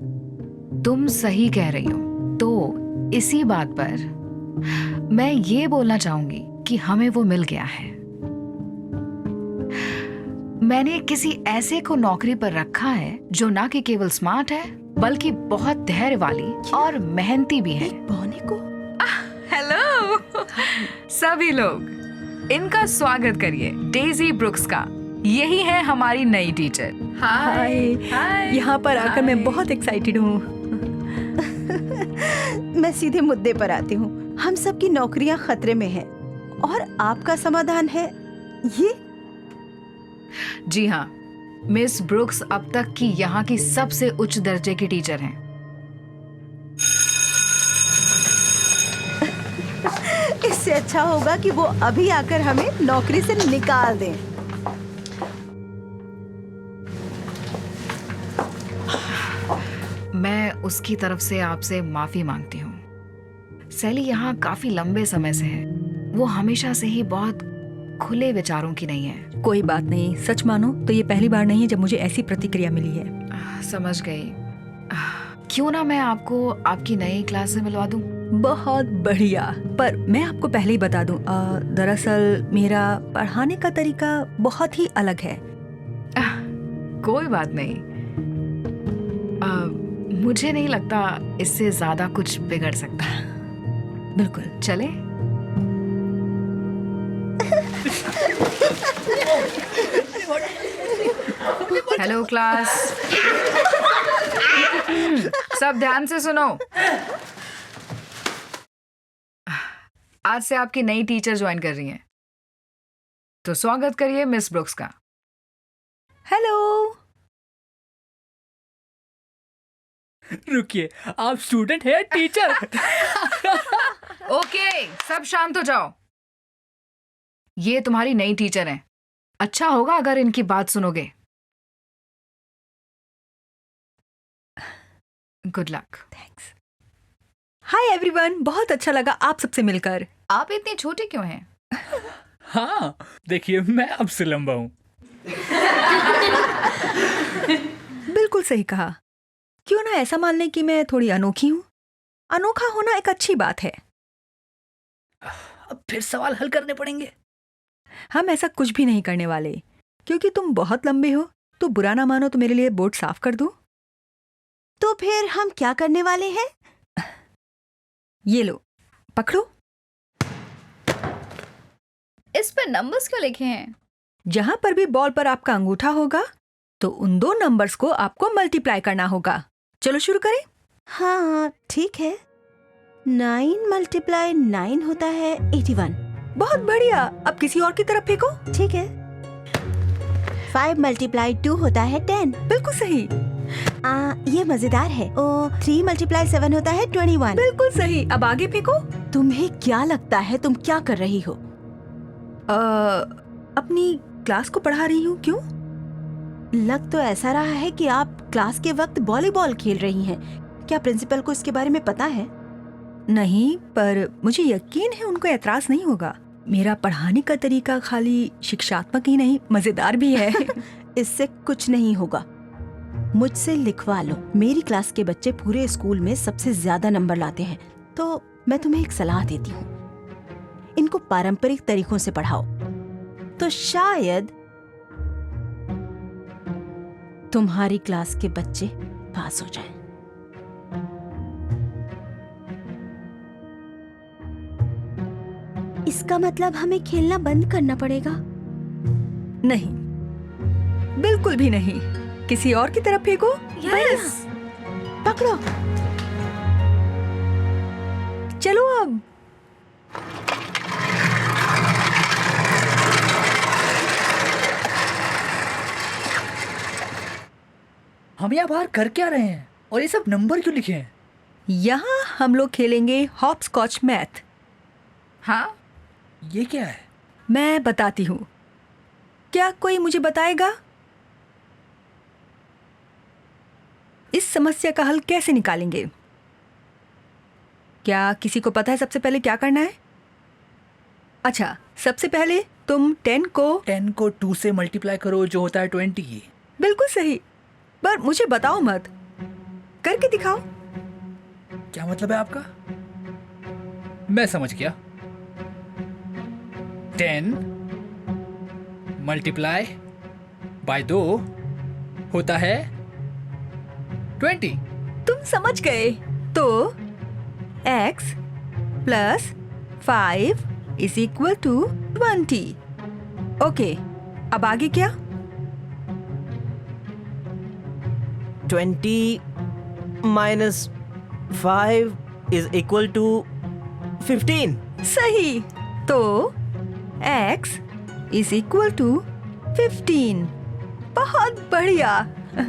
तुम सही कह रही हो। तो इसी बात पर मैं ये बोलना चाहूंगी कि हमें वो मिल गया है। मैंने किसी ऐसे को नौकरी पर रखा है जो ना कि केवल स्मार्ट है बल्कि बहुत धैर्य वाली और मेहनती भी है।
बौने को
हेलो सभी लोग, इनका स्वागत करिए डेजी ब्रुक्स का। यही है हमारी नई टीचर।
हाय। यहाँ पर आकर मैं बहुत एक्साइटेड हूँ।
मैं सीधे मुद्दे पर आती हूँ। हम सबकी नौकरियां खतरे में हैं और आपका समाधान है ये।
जी हाँ, मिस ब्रुक्स अब तक की यहाँ की सबसे उच्च दर्जे की टीचर हैं।
इससे अच्छा होगा कि वो अभी आकर हमें नौकरी से निकाल दें।
मैं उसकी तरफ से आपसे माफी मांगती हूँ। सैली यहाँ काफी लंबे समय से है।
वो हमेशा से ही बहुत खुले विचारों की नहीं है।
कोई बात नहीं, सच मानो तो ये पहली बार नहीं है जब मुझे ऐसी प्रतिक्रिया मिली है।
समझ गई। क्यों ना मैं आपको आपकी नई क्लास से मिलवा दूं?
बहुत बढ़िया, पर मैं आपको पहले ही बता दूं, दरअसल मेरा पढ़ाने का तरीका बहुत ही अलग है।
कोई बात नहीं, मुझे नहीं लगता इससे ज्यादा कुछ बिगड़ सकता।
बिल्कुल,
चले। हेलो क्लास, सब ध्यान से सुनो। आज से आपकी नई टीचर ज्वाइन कर रही हैं, तो स्वागत करिए मिस ब्रुक्स का।
हेलो।
रुकिए, आप स्टूडेंट है टीचर?
ओके, सब शांत हो जाओ। ये तुम्हारी नई टीचर हैं। अच्छा होगा अगर इनकी बात सुनोगे। Good luck.
Thanks. Hi everyone, बहुत अच्छा लगा आप सबसे मिलकर।
आप इतनी छोटी क्यों हैं?
हाँ, देखिए मैं अब से लंबा हूँ।
बिल्कुल सही कहा। क्यों ना ऐसा मान लें कि मैं थोड़ी अनोखी हूँ। अनोखा होना एक अच्छी बात है।
अब फिर सवाल हल करने पड़ेंगे।
हम ऐसा कुछ भी नहीं करने वाले, क्योंकि तुम बहुत लंबे हो। तो बुरा ना मानो तो मेरे लिए बोर्ड साफ कर दो।
तो फिर हम क्या करने वाले हैं?
ये लो, पकड़ो।
इस पर नंबर्स क्यों लिखे हैं?
जहां पर भी बॉल पर आपका अंगूठा होगा तो उन दो नंबर्स को आपको मल्टीप्लाई करना होगा। चलो शुरू करें।
हाँ ठीक है। 9 × 9 होता है 81।
बहुत बढ़िया, अब किसी और की तरफ फेंको।
ठीक है। 5 × 2 होता है 10।
बिल्कुल सही।
ये मजेदार है। 3 × 7 होता है 21।
बिल्कुल सही। अब आगे फेंको।
तुम्हें क्या लगता है तुम क्या कर रही हो?
अपनी क्लास को पढ़ा रही हूँ। क्यों?
लग तो ऐसा रहा है कि आप क्लास के वक्त वॉलीबॉल खेल रही हैं। क्या प्रिंसिपल को इसके बारे में पता है?
नहीं, पर मुझे यकीन है उनको एतराज नहीं होगा। मेरा पढ़ाने का तरीका खाली शिक्षात्मक ही नहीं, मजेदार भी है।
इससे कुछ नहीं होगा। मुझसे लिखवा लो। मेरी क्लास के बच्चे पूरे स्कूल में सबसे ज्यादा नंबर लाते हैं। तो मैं तुम्हें एक सलाह देती हूँ, इनको पारंपरिक तरीकों से पढ़ाओ तो शायद तुम्हारी क्लास के बच्चे पास हो जाएं। इसका मतलब हमें खेलना बंद करना पड़ेगा?
नहीं, बिल्कुल भी नहीं। किसी और की तरफ फेंको।
यस। पकड़ो।
चलो अब।
हम यहाँ बाहर कर क्या रहे हैं और ये सब नंबर क्यों लिखे हैं?
यहाँ हम लोग खेलेंगे हॉप स्कॉच मैथ।
हाँ,
ये क्या है?
मैं बताती हूँ। क्या कोई मुझे बताएगा इस समस्या का हल कैसे निकालेंगे? क्या किसी को पता है सबसे पहले क्या करना है? अच्छा, सबसे पहले तुम 10 को
2 से मल्टीप्लाई करो जो होता है 20।
बिल्कुल सही, पर मुझे बताओ मत, करके दिखाओ।
क्या मतलब है आपका? मैं समझ गया। 10 × 2 होता है 20।
तुम समझ गए। तो x + 5 = 20। ओके, अब आगे क्या?
20 - 5 = 15।
सही। तो x = 15। बहुत बढ़िया।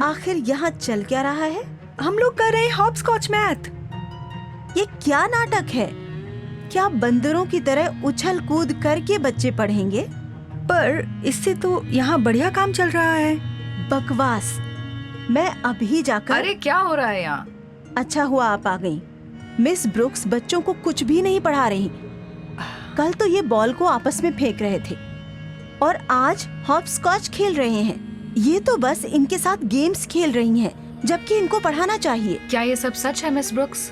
आखिर यहाँ चल क्या रहा है?
हम लोग कर रहे हैं हॉप स्कॉच मैथ।
ये क्या नाटक है? क्या बंदरों की तरह उछल कूद करके बच्चे पढ़ेंगे?
पर इससे तो यहाँ बढ़िया काम चल रहा है।
बकवास। मैं अभी जाकर।
अरे क्या हो रहा है यहाँ?
अच्छा हुआ आप आ गई। मिस ब्रुक्स बच्चों को कुछ भी नहीं पढ़ा रही। कल तो ये बॉल को आपस में फेंक रहे थे और आज हॉप स्कॉच खेल रहे हैं। ये तो बस इनके साथ गेम्स खेल रही हैं, जबकि इनको पढ़ाना चाहिए।
क्या ये सब सच है मिस ब्रुक्स?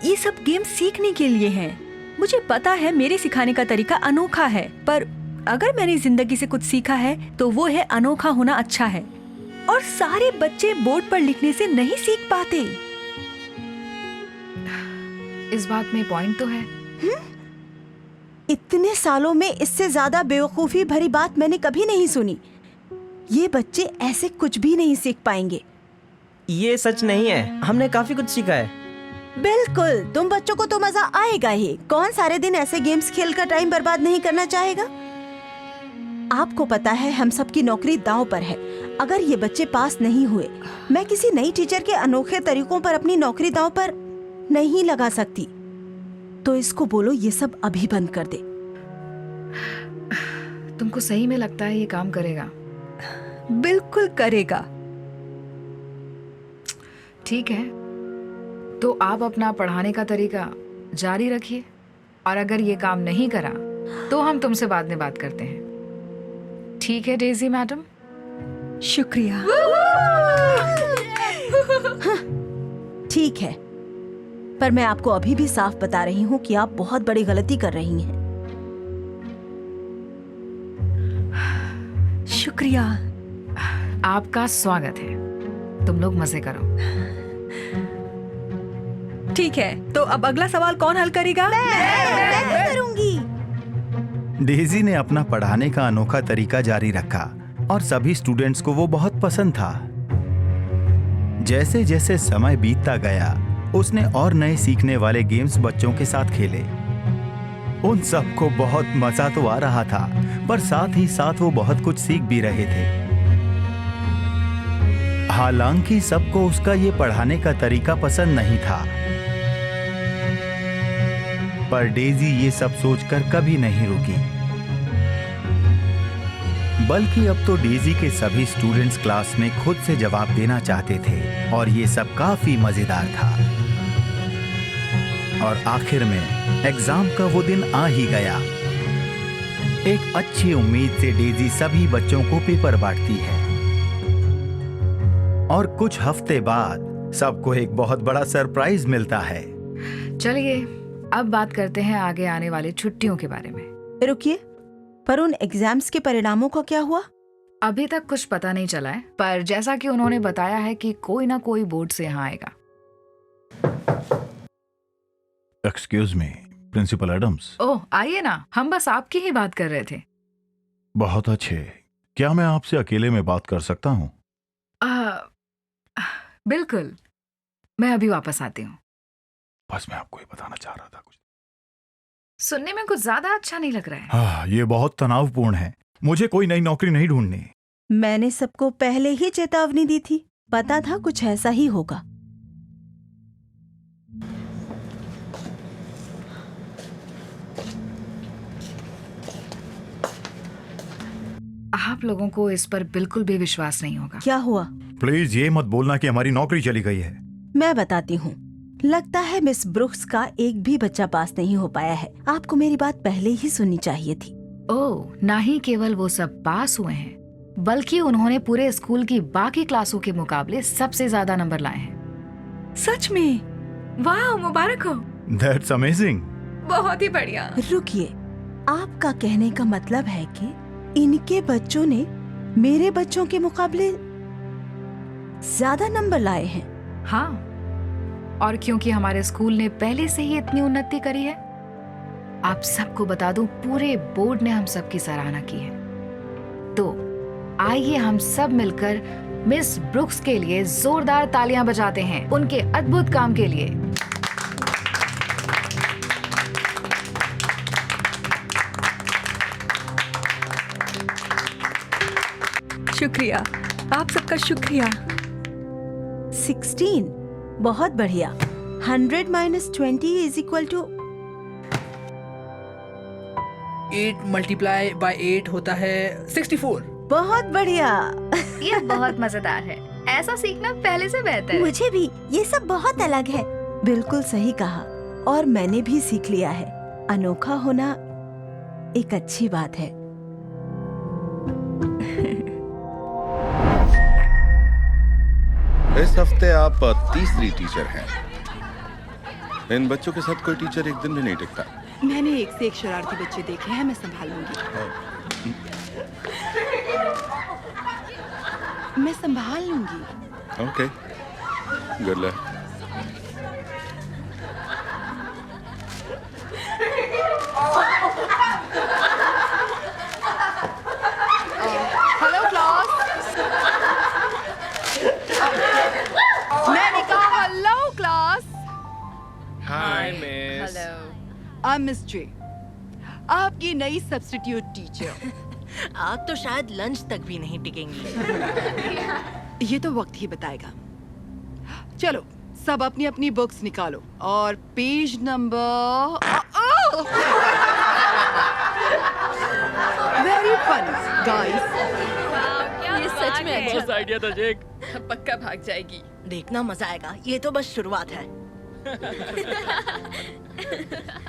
ये सब गेम सीखने के लिए हैं। मुझे पता है मेरे सिखाने का तरीका अनोखा है, पर अगर मैंने जिंदगी से कुछ सीखा है तो वो है अनोखा होना अच्छा है। और सारे बच्चे बोर्ड पर लिखने से नहीं सीख पाते।
इस बात में पॉइंट तो है।
इतने सालों में इससे ज्यादा बेवकूफी भरी बात मैंने कभी नहीं सुनी। ये बच्चे ऐसे कुछ भी नहीं सीख पाएंगे।
ये सच नहीं है, हमने काफी कुछ सीखा है।
बिल्कुल, तुम बच्चों को तो मजा आएगा ही। कौन सारे दिन ऐसे गेम्स खेल कर टाइम बर्बाद नहीं करना चाहेगा? आपको पता है हम सबकी नौकरी दांव पर है। अगर ये बच्चे पास नहीं हुए, मैं किसी नई टीचर के अनोखे तरीकों पर अपनी नौकरी दांव पर नहीं लगा सकती। तो इसको बोलो ये सब अभी बंद कर दे।
तुमको सही में लगता है ये काम करेगा?
बिल्कुल करेगा।
ठीक है, तो आप अपना पढ़ाने का तरीका जारी रखिए, और अगर ये काम नहीं करा तो हम तुमसे बाद में बात करते हैं। ठीक है डेजी मैडम?
शुक्रिया।
ठीक है, पर मैं आपको अभी भी साफ बता रही हूँ कि आप बहुत बड़ी गलती कर रही हैं।
शुक्रिया।
आपका स्वागत है। तुम लोग मजे करो।
ठीक है, तो अब अगला सवाल कौन हल करेगा?
मैं करूंगी।
डेजी ने अपना पढ़ाने का अनोखा तरीका जारी रखा और सभी स्टूडेंट्स को वो बहुत पसंद था। जैसे जैसे समय बीतता गया, उसने और नए सीखने वाले गेम्स बच्चों के साथ खेले। उन सबको बहुत मजा तो आ रहा था, पर साथ ही साथ वो बहुत कुछ सीख भी रहे थे। हालांकि सबको उसका ये पढ़ाने का तरीका पसंद नहीं था, पर डेजी ये सब सोचकर कभी नहीं रुकी। बल्कि अब तो डेजी के सभी स्टूडेंट्स क्लास में खुद से जवाब देना चाहते थे और ये सब काफी मजेदार था। और आखिर में एग्जाम का वो दिन आ ही गया। एक अच्छी उम्मीद से डेजी सभी बच्चों को पेपर बांटती है और कुछ हफ्ते बाद सबको एक बहुत बड़ा सरप्राइज मिलता है।
चलिए अब बात करते हैं आगे आने वाली छुट्टियों के बारे में।
रुकिए, पर उन एग्जाम्स के परिणामों का क्या हुआ?
अभी तक कुछ पता नहीं चला है, पर जैसा कि उन्होंने बताया है कि कोई ना कोई बोर्ड से यहाँ आएगा।
Excuse me, principal Adams.
Oh आइए ना, हम बस आपकी ही बात कर रहे थे।
बहुत अच्छे, क्या मैं आपसे अकेले में बात कर सकता हूँ?
बिल्कुल, मैं अभी वापस आती हूँ।
बस मैं आपको ये बताना चाह रहा था कुछ।
सुनने में कुछ ज्यादा अच्छा नहीं लग रहा है।
हाँ, ये बहुत तनावपूर्ण है। मुझे कोई नई नौकरी नहीं ढूंढनी।
मैंने सबको पहले ही चेतावनी दी थी, पता था कुछ ऐसा ही होगा।
आप लोगों को इस पर बिल्कुल भी विश्वास नहीं होगा।
क्या हुआ?
प्लीज ये मत बोलना कि हमारी नौकरी चली गई है।
मैं बताती हूँ। लगता है मिस ब्रुक्स का एक भी बच्चा पास नहीं हो पाया है। आपको मेरी बात पहले ही सुननी चाहिए थी।
ओह, ना ही केवल वो सब पास हुए हैं, बल्कि उन्होंने पूरे स्कूल की बाकी क्लासों के मुकाबले सबसे ज्यादा नंबर लाए हैं।
सच में? वाह, मुबारक हो।
That's amazing।
बहुत ही बढ़िया।
रुकिए, आपका कहने का मतलब है कि इनके बच्चों ने मेरे बच्चों के मुकाबले ज्यादा नंबर लाए हैं?
हाँ, और क्योंकि हमारे स्कूल ने पहले से ही इतनी उन्नति करी है, आप सबको बता दूं, पूरे बोर्ड ने हम सबकी सराहना की है। तो आइए हम सब मिलकर मिस ब्रुक्स के लिए जोरदार तालियां बजाते हैं उनके अद्भुत काम के लिए।
शुक्रिया, आप सबका शुक्रिया।
16, बहुत बढ़िया। 100 - 20 =
8 × 8 होता है 64।
बहुत बढ़िया।
ये बहुत मजेदार है। ऐसा सीखना पहले से बेहतर है।
मुझे भी ये सब बहुत अलग है। बिल्कुल सही कहा, और मैंने भी सीख लिया है, अनोखा होना एक अच्छी बात है।
इस हफ्ते आप तीसरी टीचर हैं। इन बच्चों के साथ कोई टीचर एक दिन भी नहीं टिकता।
मैंने एक से एक शरारती बच्चे देखे हैं, मैं संभाल लूंगी। मैं संभाल लूंगी।
Okay, good luck.
Hello class. मैंने कहा hello class.
Hi miss.
I am miss J, आपकी नई सब्स्टिट्यूट टीचर।
आप तो शायद लंच तक भी नहीं टिकेंगी।
ये तो वक्त ही बताएगा। चलो सब अपनी अपनी बुक्स निकालो और page number. Very funny guys.
ये सच में अच्छा
अच्छा आइडिया था जेक।
पक्का भाग जाएगी।
देखना मजा आएगा, ये तो बस शुरुआत है।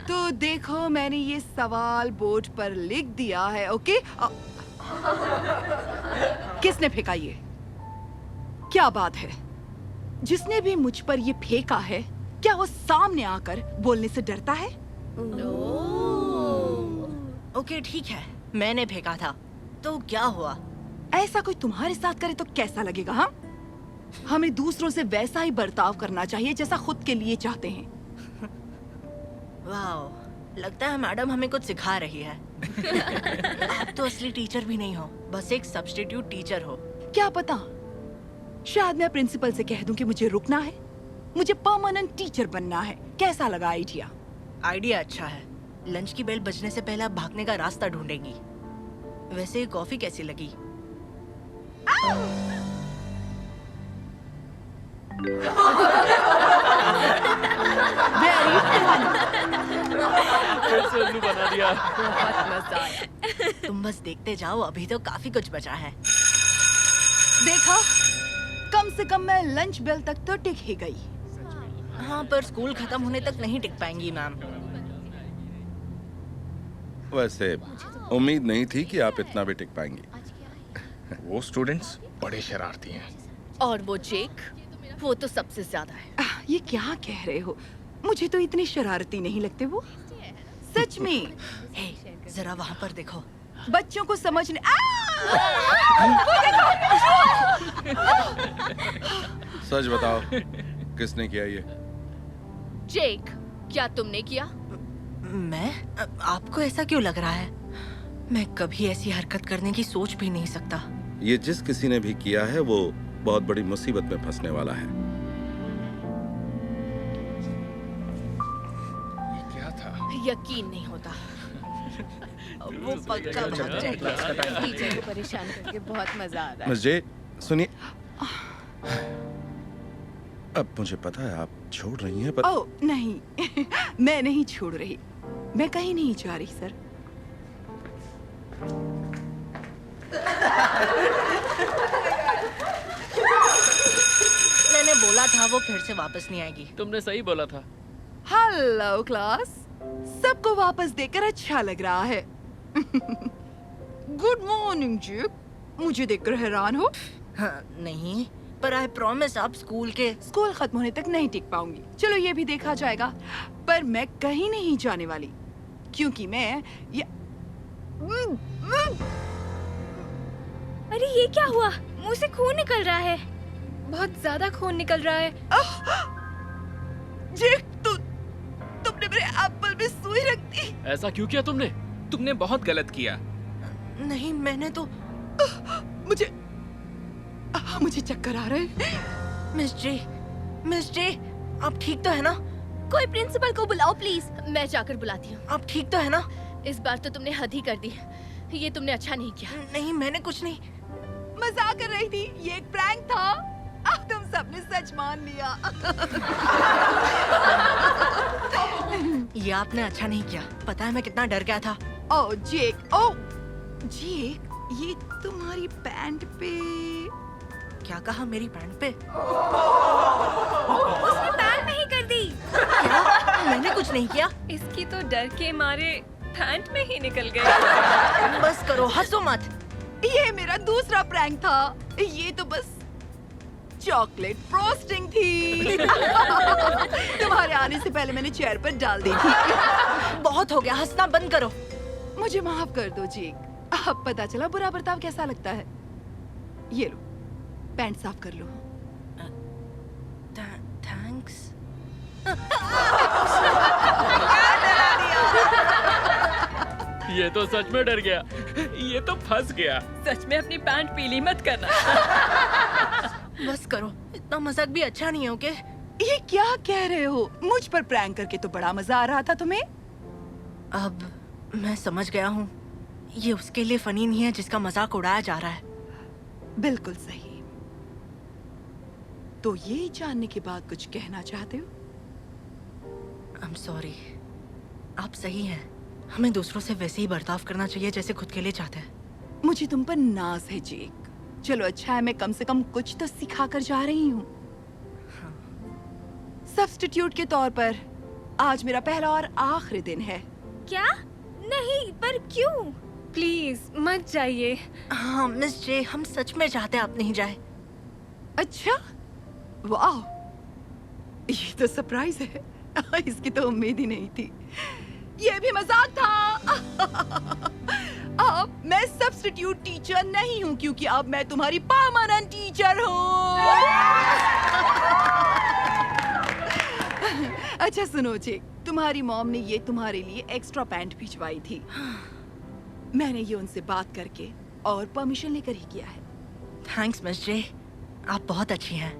तो देखो मैंने ये सवाल बोर्ड पर लिख दिया है, ओके? किसने फेंका ये? क्या बात है? जिसने भी मुझ पर ये फेंका है, क्या वो सामने आकर बोलने से डरता है?
ओके ठीक है, मैंने फेंका था, तो क्या हुआ?
ऐसा कोई तुम्हारे साथ करे तो कैसा लगेगा? हाँ, हमें दूसरों से वैसा ही बर्ताव करना चाहिए जैसा खुद के लिए चाहते हैं।
वाह, लगता है मैडम हमें कुछ सिखा रही है। आप तो असली टीचर भी नहीं हो, बस एक सब्स्टिट्यूट टीचर हो।
क्या पता, शायद मैं प्रिंसिपल से कह दूं कि मुझे रुकना है, मुझे परमानेंट टीचर बनना है। कैसा लगा आइडिया?
आइडिया अच्छा है। लंच की बेल बजने से पहले आप भागने का रास्ता ढूंढेंगी। वैसे ये कॉफी कैसी लगी?
उल्लू बना दिया।
बहुत मजा आया। तुम बस देखते जाओ, अभी तो काफी कुछ बचा है।
देखा, कम से कम मैं लंच बेल तक तो टिक ही गई।
हाँ, पर स्कूल खत्म होने तक नहीं टिक पाएंगी मैम।
वैसे उम्मीद नहीं थी कि आप इतना भी टिक पाएंगी।
वो स्टूडेंट्स बड़े शरारती हैं।
और वो जेक, वो तो सबसे ज्यादा है।
ये क्या कह रहे हो? मुझे तो इतने शरारती नहीं लगते वो। सच में।
हे, जरा वहाँ पर देखो।
बच्चों को समझने।
सच बताओ, किसने किया ये?
जेक, क्या तुमने किया?
मैं? आपको ऐसा क्यों लग रहा है? मैं कभी ऐसी हरकत करने की सोच भी नहीं सकता।
ये जिस किसी ने भी किया है वो बहुत बड़ी मुसीबत में फंसने वाला है।
ये क्या था?
यकीन नहीं होता।
वो पक्का भाग जाएगा।
टीचर को परेशान करके बहुत मजा आ रहा है।
मिस जे, सुनिए, अब मुझे पता है आप छोड़ रही हैं, पर
ओह नहीं, मैं नहीं छोड़ रही। मैं कहीं नहीं जा रही सर।
मैंने बोला था वो फिर से वापस नहीं आएगी।
तुमने सही बोला था।
हेलो क्लास, सबको वापस देकर अच्छा लग रहा है। गुड मॉर्निंग जी, मुझे देखकर हैरान हो?
हाँ, नहीं, पर आई प्रॉमिस आप स्कूल
खत्म होने तक नहीं टिक पाऊंगी। चलो ये भी देखा जाएगा, पर मैं कहीं नहीं जाने वाली, क्योंकि मैं
अरे ये क्या हुआ? मुंह से खून निकल रहा है। बहुत ज्यादा खून निकल रहा है।
जेक, तुमने मेरे एप्पल में सुई रख दी।
ऐसा क्यों किया तुमने?
तुमने बहुत गलत किया।
नहीं, मैंने तो
मुझे चक्कर आ रहे हैं।
मिस जे, आप ठीक तो है ना?
कोई प्रिंसिपल को बुलाओ प्लीज। मैं जाकर बुलाती हूँ।
आप ठीक तो है ना?
इस बार तो तुमने हद ही कर दी। ये तुमने अच्छा नहीं किया।
नहीं, मैंने कुछ नहीं।
मजाक कर रही थी, ये एक प्रैंक था। तुम सबने सच मान लिया।
ये आपने अच्छा नहीं किया। पता है मैं कितना डर गया था।
ओह जेक, ये तुम्हारी पैंट पे।
क्या कहा? मेरी पैंट पे?
उसने पैंट नहीं कर दी।
क्या? मैंने कुछ नहीं किया।
इसकी तो डर के मारे
पैंट में ही निकल गए।
बस करो, हंसो मत।
ये मेरा दूसरा प्रैंक था। ये तो बस चॉकलेट फ्रॉस्टिंग थी। तुम्हारे आने से पहले मैंने चेयर पर डाल दी थी।
बहुत हो गया, हंसना बंद करो।
मुझे माफ कर दो जी। अब पता चला बुरा बर्ताव कैसा लगता है। ये लो, पैंट साफ कर लो।
थैंक्स।
ये तो सच में डर गया। ये तो फंस गया।
सच में अपनी पैंट पीली मत करना।
बस करो, इतना मजाक भी अच्छा नहीं है, ओके?
ये क्या कह रहे हो? मुझ पर प्रैंक करके तो बड़ा मजा आ रहा था तुम्हें।
अब मैं समझ गया हूँ, ये उसके लिए फनी नहीं है जिसका मजाक उड़ाया जा रहा है।
बिल्कुल सही। तो ये जानने के बाद कुछ कहना चाहते हो?
I'm sorry। आप सही हैं। हमें दूसरों से वैसे ही बर्ताव करना चाहिए जैसे खुद के लिए चाहते हैं।
मुझे तुम पर नाज है जेक। चलो अच्छा है, मैं कम से कम कुछ तो सिखा कर जा रही हूँ। सब्स्टिट्यूट के तौर पर आज मेरा पहला और आखिरी दिन है।
क्या? नहीं, पर क्यों? प्लीज मत जाइए।
हाँ मिस जे, हम सच में चाहते हैं आप नहीं जाए।
अच्छा, वाह, ये तो सरप्राइज है। इसकी तो उम्मीद ही नहीं थी। ये भी मजाक था। अब मैं सब्स्टिट्यूट टीचर नहीं हूँ, क्योंकि अब मैं तुम्हारी परमानेंट टीचर हूँ। अच्छा सुनो जे, तुम्हारी मॉम ने ये तुम्हारे लिए एक्स्ट्रा पैंट भिजवाई थी। मैंने ये उनसे बात करके और परमिशन लेकर ही किया है।
थैंक्स मिस जे, आप बहुत अच्छी हैं।